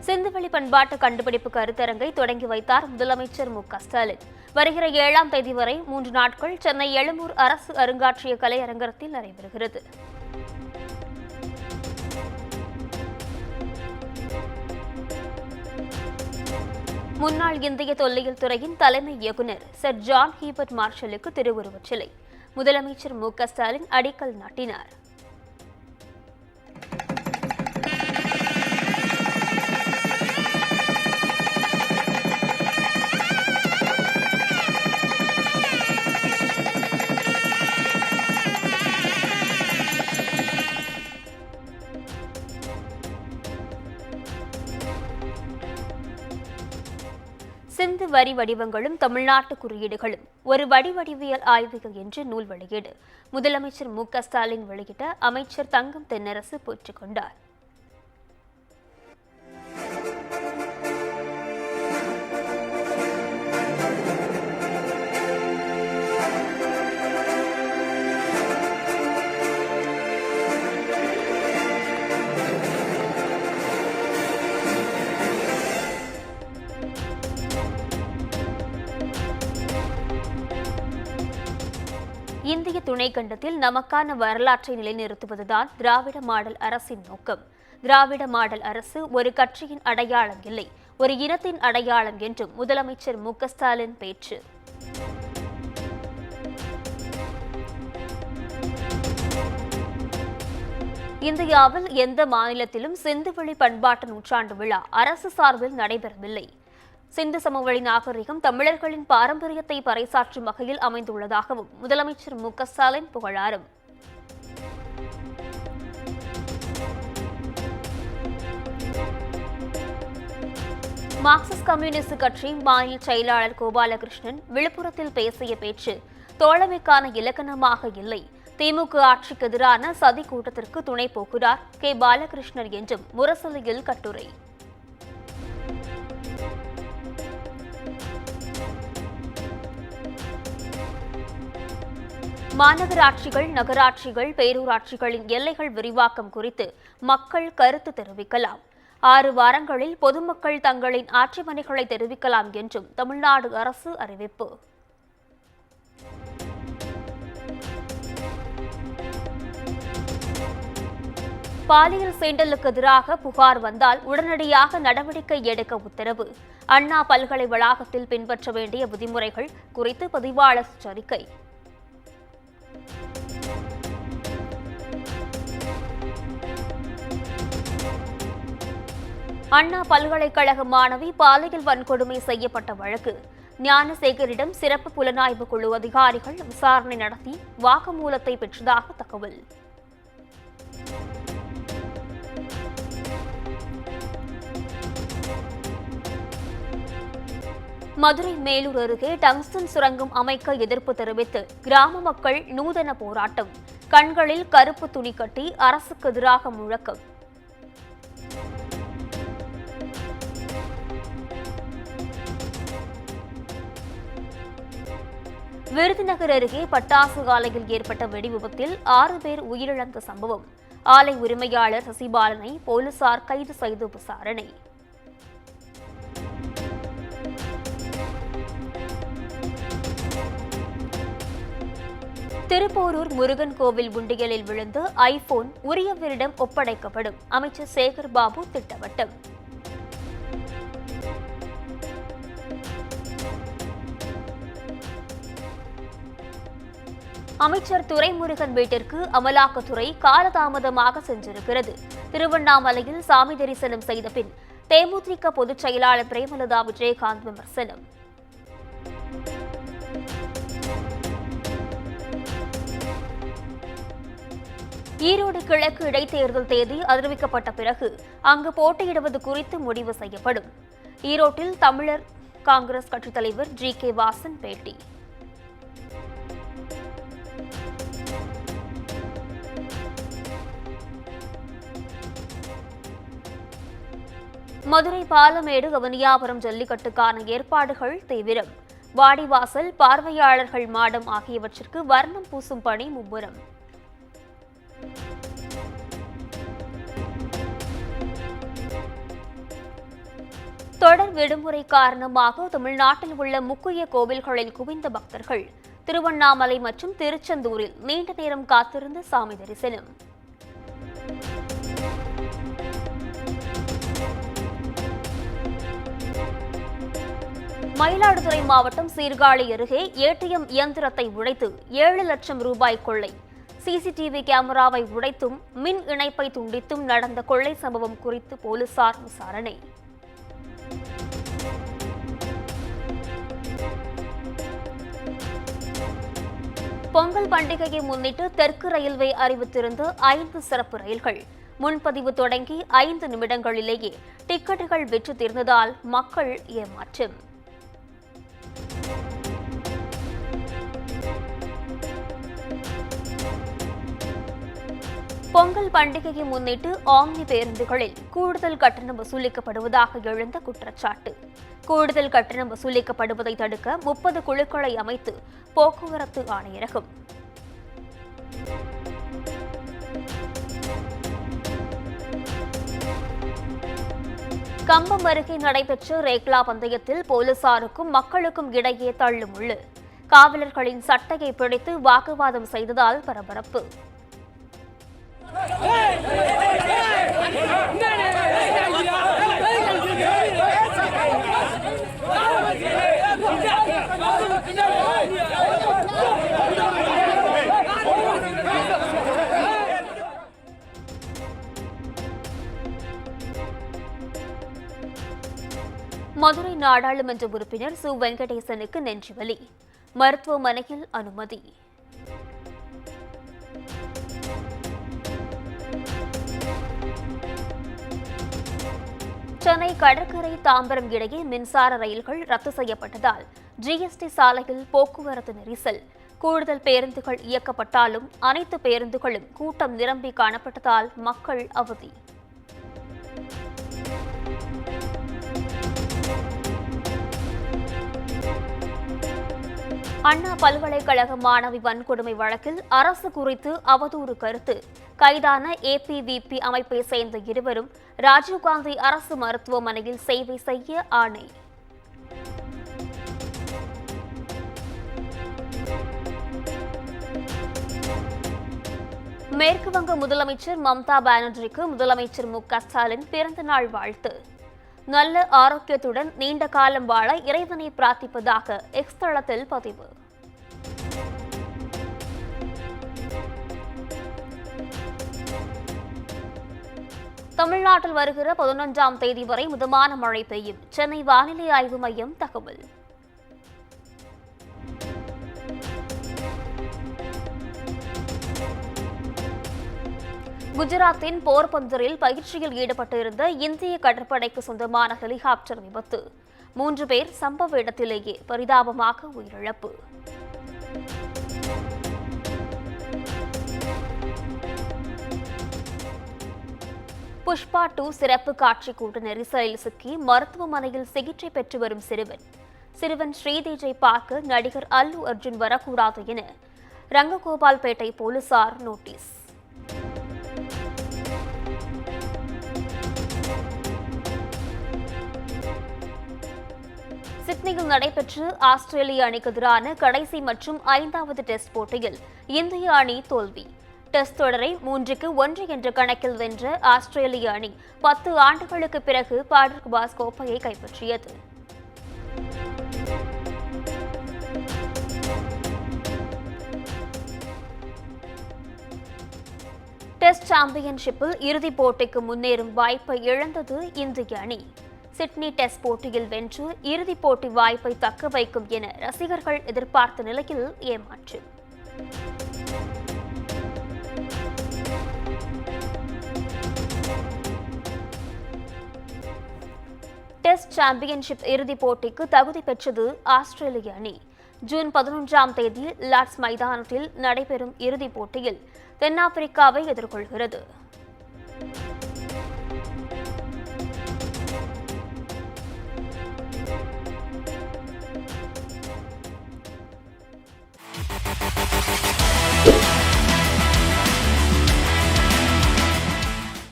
சிந்துவெளி பண்பாட்டு கண்டுபிடிப்பு கருத்தரங்கை தொடங்கி வைத்தார் முதலமைச்சர் மு.க.ஸ்டாலின். வருகிற 7ஆம் தேதி வரை 3 நாட்கள் சென்னை எழும்பூர் அரசு அருங்காட்சியக கலை அரங்கத்தில் நடைபெறுகிறது. முன்னாள் இந்திய தொல்லியல் துறையின் தலைமை இயக்குநர் சர் ஜான் ஹீபர்ட் மார்ஷலுக்கு திருவுருவச் சிலை முதலமைச்சர் மு.க.ஸ்டாலின் அடிக்கல் நாட்டினார். சிந்து வரி வடிவங்களும் தமிழ்நாட்டு குறியீடுகளும் ஒரு வடிவடிவியல் ஆய்வகம் என்று நூல் வெளியீடு முதலமைச்சர் மு.க.ஸ்டாலின் வெளியிட்ட அமைச்சர் தங்கம் தென்னரசு போற்றிக் கொண்டார். இந்திய துணைக்கண்டத்தில் நமக்கான வரலாற்றை நிலைநிறுத்துவதுதான் திராவிட மாடல் அரசின் நோக்கம். திராவிட மாடல் அரசு ஒரு கட்சியின் அடையாளம் இல்லை, ஒரு இனத்தின் அடையாளம் என்றும் முதலமைச்சர் மு.க.ஸ்டாலின் பேச்சு. இந்தியாவில் எந்த மாநிலத்திலும் சிந்துவெளி பண்பாட்டு நூற்றாண்டு விழா அரசு சார்பில் நடைபெறவில்லை. சிந்து சமவெளி நாகரிகம் தமிழர்களின் பாரம்பரியத்தை பறைசாற்றும் வகையில் அமைந்துள்ளதாகவும் முதலமைச்சர் மு.க.ஸ்டாலின் புகழாரம். மார்க்சிஸ்ட் கம்யூனிஸ்ட் கட்சி மாநில செயலாளர் கோபாலகிருஷ்ணன் விழுப்புரத்தில் பேசிய பேச்சு தோழமைக்கான இலக்கணமாக இல்லை, திமுக ஆட்சிக்கு எதிரான சதி கூட்டத்திற்கு துணை போகிறார் கே. பாலகிருஷ்ணன் என்றும் முரசொலியில் கட்டுரை. மாநகராட்சிகள், நகராட்சிகள், பேரூராட்சிகளின் எல்லைகள் விரிவாக்கம் குறித்து மக்கள் கருத்து தெரிவிக்கலாம். 6 வாரங்களில் பொதுமக்கள் தங்களின் ஆட்சேபனைகளை தெரிவிக்கலாம் என்றும் தமிழ்நாடு அரசு அறிவிப்பு. பாலியல் சீண்டலுக்கு எதிராக புகார் வந்தால் உடனடியாக நடவடிக்கை எடுக்க உத்தரவு. அண்ணா பல்கலை வளாகத்தில் பின்பற்ற வேண்டிய விதிமுறைகள் குறித்து பதிவாளர் எச்சரிக்கை. அண்ணா பல்கலைக்கழக மாணவி பாலியல் வன்கொடுமை செய்யப்பட்ட வழக்கு ஞானசேகரிடம் சிறப்பு புலனாய்வு குழு அதிகாரிகள் விசாரணை நடத்தி வாக்குமூலத்தை பெற்றதாக தகவல். மதுரை மேலூர் அருகே டங்ஸ்டன் சுரங்கம் அமைக்க எதிர்ப்பு தெரிவித்து கிராம மக்கள் நூதன போராட்டம். கண்களில் கருப்பு துணி கட்டி அரசுக்கு எதிராக முழக்கம். விருதுநகர் அருகே பட்டாசு ஆலையில் ஏற்பட்ட வெடிவிபத்தில் 6 பேர் உயிரிழந்த சம்பவம். ஆலை உரிமையாளர் சசிபாலனை போலீசார் கைது செய்து விசாரணை. திருப்போரூர் முருகன் கோவில் உண்டியலில் விழுந்து ஐபோன் உரியவரிடம் ஒப்படைக்கப்படும். அமைச்சர் சேகர் பாபு திட்டவட்டம். அமைச்சர் துரைமுருகன் வீட்டிற்கு அமலாக்கத்துறை காலதாமதமாக சென்றிருக்கிறது. திருவண்ணாமலையில் சாமி தரிசனம் செய்த பின் தேமுதிக பொதுச் செயலாளர் பிரேமலதா விஜயகாந்த் விமர்சனம். ஈரோடு கிழக்கு இடைத்தேர்தல் தேதி அறிவிக்கப்பட்ட பிறகு அங்கு போட்டியிடுவது குறித்து முடிவு செய்யப்படும். ஈரோட்டில் தமிழர் காங்கிரஸ் கட்சித் தலைவர் ஜி.கே. வாசன் பேட்டி. மதுரை பாலமேடு அவனியாபுரம் ஜல்லிக்கட்டுக்கான ஏற்பாடுகள் தீவிரம். வாடிவாசல், பார்வையாளர்கள் மாடம் ஆகியவற்றிற்கு வர்ணம் பூசும் பணி மும்முரம். தொடர் விடுமுறை காரணமாக தமிழ்நாட்டில் உள்ள முக்கிய கோவில்களில் குவிந்த பக்தர்கள் திருவண்ணாமலை மற்றும் திருச்செந்தூரில் நீண்ட நேரம் காத்திருந்த சாமி தரிசனம். மயிலாடுதுறை மாவட்டம் சீர்காழி அருகே ஏடிஎம் இயந்திரத்தை உடைத்து 7 லட்சம் ரூபாய் கொள்ளை. சிசிடிவி கேமராவை உடைத்தும் மின் இணைப்பை துண்டித்தும் நடந்த கொள்ளை சம்பவம் குறித்து போலீசார் விசாரணை. பொங்கல் பண்டிகையை முன்னிட்டு தெற்கு ரயில்வே அறிவித்திருந்த 5 சிறப்பு ரயில்கள் முன்பதிவு தொடங்கி 5 நிமிடங்களிலேயே டிக்கெட்டுகள் விற்று தீர்ந்ததால் மக்கள் ஏமாற்றம். பொங்கல் பண்டிகையை முன்னிட்டு ஆம்னி பேருந்துகளில் கூடுதல் கட்டணம் வசூலிக்கப்படுவதாக எழுந்த குற்றச்சாட்டு. கூடுதல் கட்டணம் வசூலிக்கப்படுவதை தடுக்க 30 குழுக்களை அமைத்து போக்குவரத்து ஆணையரகம். கம்பம் அருகே நடைபெற்ற ரேக்லா பந்தயத்தில் போலீசாருக்கும் மக்களுக்கும் இடையே தள்ளுமுள்ளு. காவலர்களின் சட்டையை பிடித்து வாக்குவாதம் செய்ததால் பரபரப்பு. மதுரை நாடாளுமன்ற உறுப்பினர் சு வெங்கடேசனுக்கு நெஞ்சுவலி, மருத்துவமனையில் அனுமதி. சென்னை கடற்கரை தாம்பரம் இடையே மின்சார ரயில்கள் ரத்து செய்யப்பட்டதால் ஜிஎஸ்டி சாலையில் போக்குவரத்து நெரிசல். கூடுதல் பேருந்துகள் இயக்கப்பட்டாலும் அனைத்து பேருந்துகளும் கூட்டம் நிரம்பி காணப்பட்டதால் மக்கள் அவதி. அண்ணா பல்கலைக்கழக மாணவி வன்கொடுமை வழக்கில் அரசு குறித்து அவதூறு கருத்து. கைதான ஏபிவிபி அமைப்பை சேர்ந்த இருவரும் ராஜீவ்காந்தி அரசு மருத்துவமனையில் சேவை செய்ய ஆணை. மேற்குவங்க முதலமைச்சர் மம்தா பானர்ஜிக்கு முதலமைச்சர் மு.க.ஸ்டாலின் பிறந்தநாள் வாழ்த்து. நல்ல ஆரோக்கியத்துடன் நீண்ட காலம் வாழ இறைவனை பிரார்த்திப்பதாக எக்ஸ் தளத்தில் பதிவு. தமிழ்நாட்டில் வருகிற 11ஆம் தேதி வரை மிதமான மழை பெய்யும். சென்னை வானிலை ஆய்வு மையம் தகவல். குஜராத்தின் போர்பந்தரில் பயிற்சியில் ஈடுபட்டிருந்த இந்திய கடற்படைக்கு சொந்தமான ஹெலிகாப்டர் விபத்து. 3 பேர் சம்பவ இடத்திலேயே பரிதாபமாக உயிரிழப்பு. புஷ்பா 2 சிறப்பு காட்சி கூட்ட நெரிசலில் சிக்கி மருத்துவமனையில் சிகிச்சை பெற்று வரும் சிறுவன் ஸ்ரீதேஜை பார்க்க நடிகர் அல்லு அர்ஜுன் வரக்கூடாது என ரங்ககோபால்பேட்டை போலீசார் நோட்டீஸ். சிட்னியில் நடைபெற்று ஆஸ்திரேலிய அணிக்கு எதிரான கடைசி மற்றும் 5வது டெஸ்ட் போட்டியில் இந்திய அணி தோல்வி. டெஸ்ட் தொடரை 3-1 என்ற கணக்கில் வென்ற ஆஸ்திரேலிய அணி 10 ஆண்டுகளுக்கு பிறகு பாட்ரிக் பாஸ் கோப்பையை கைப்பற்றியது. டெஸ்ட் சாம்பியன்ஷிப்பில் இறுதிப் போட்டிக்கு முன்னேறும் வாய்ப்பை இழந்தது இந்திய அணி. சிட்னி டெஸ்ட் போட்டியில் வென்று இறுதிப் போட்டி வாய்ப்பை தக்க வைக்கும் என ரசிகர்கள் எதிர்பார்த்த நிலையில் ஏமாற்றம். டெஸ்ட் சாம்பியன்ஷிப் இறுதிப் போட்டிக்கு தகுதி பெற்றது ஆஸ்திரேலிய அணி. ஜூன் 11ஆம் தேதி லார்ட்ஸ் மைதானத்தில் நடைபெறும் இறுதிப் போட்டியில் தென்னாப்பிரிக்காவை எதிர்கொள்கிறது.